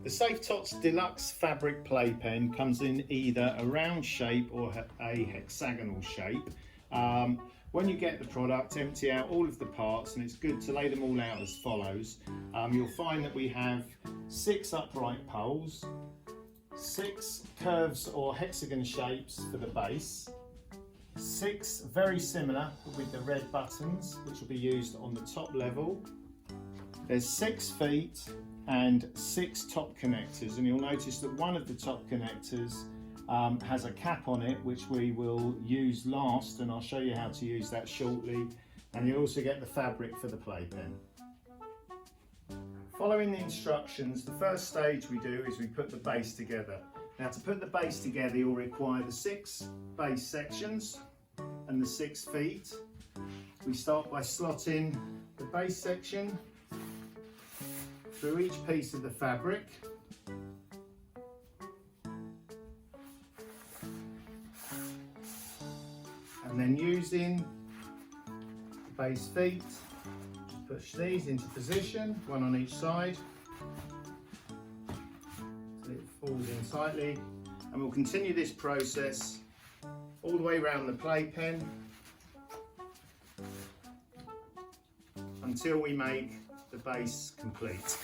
The Safetots Deluxe fabric playpen comes in either a round shape or a hexagonal shape. When you get the product, empty out all of the parts, and it's good to lay them all out as follows. You'll find that we have 6 upright poles, 6 curves or hexagon shapes for the base, 6 very similar with the red buttons which will be used on the top level. There's 6 feet and 6 top connectors, and you'll notice that one of the top connectors has a cap on it which we will use last, and I'll show you how to use that shortly. And you also get the fabric for the playpen. Following the instructions, the first stage we do is we put the base together. Now, to put the base together, you'll require the 6 base sections and the 6 feet. We start by slotting the base section through each piece of the fabric. And then using the base feet, push these into position, one on each side, so it falls in tightly. And we'll continue this process all the way around the playpen until we make the base complete.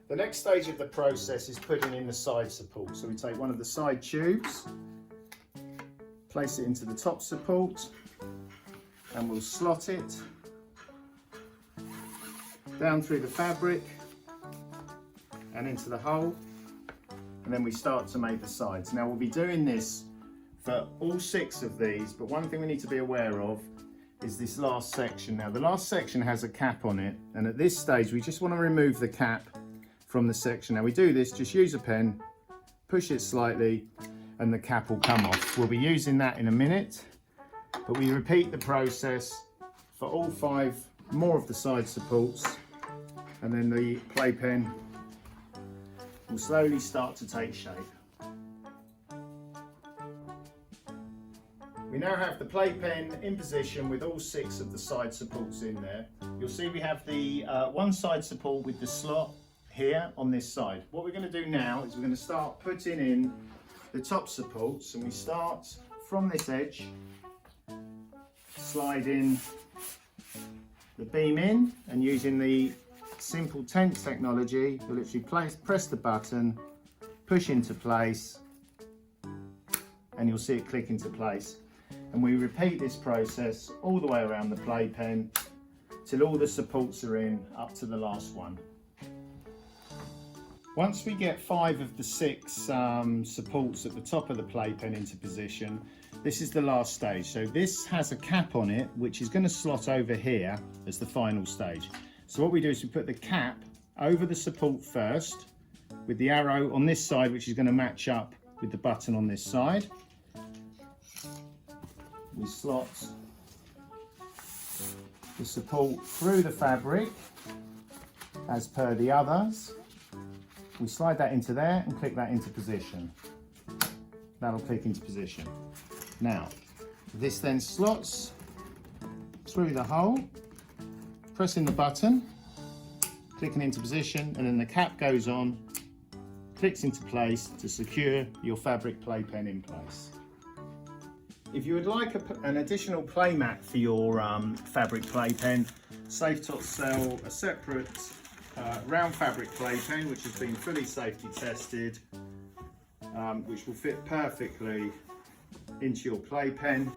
The next stage of the process is putting in the side support. So we take one of the side tubes, place it into the top support, and we'll slot it down through the fabric and into the hole, and then we start to make the sides. Now, we'll be doing this for all 6 of these, but one thing we need to be aware of is this last section. Now, the last section has a cap on it, and at this stage we just want to remove the cap from the section. Now, we do this, just use a pen, push it slightly, and the cap will come off. We'll be using that in a minute, but we repeat the process for all 5 more of the side supports, and then the playpen will slowly start to take shape. We now have the playpen in position with all 6 of the side supports in there. You'll see we have the one side support with the slot here on this side. What we're going to do now is we're going to start putting in the top supports, and we start from this edge, slide in the beam in, and using the simple tense technology, you'll literally press the button, push into place, and you'll see it click into place. And we repeat this process all the way around the playpen till all the supports are in, up to the last one. Once we get 5 of the 6 supports at the top of the playpen into position, this is the last stage. So this has a cap on it which is going to slot over here as the final stage. So what we do is we put the cap over the support first, with the arrow on this side which is going to match up with the button on this side. We slot the support through the fabric as per the others. We slide that into there and click that into position. That'll click into position. Now, this then slots through the hole, pressing the button, clicking into position, and then the cap goes on, clicks into place to secure your fabric playpen in place. If you would like an additional play mat for your fabric playpen, Safetots sell a separate round fabric playpen which has been fully safety tested, which will fit perfectly into your playpen.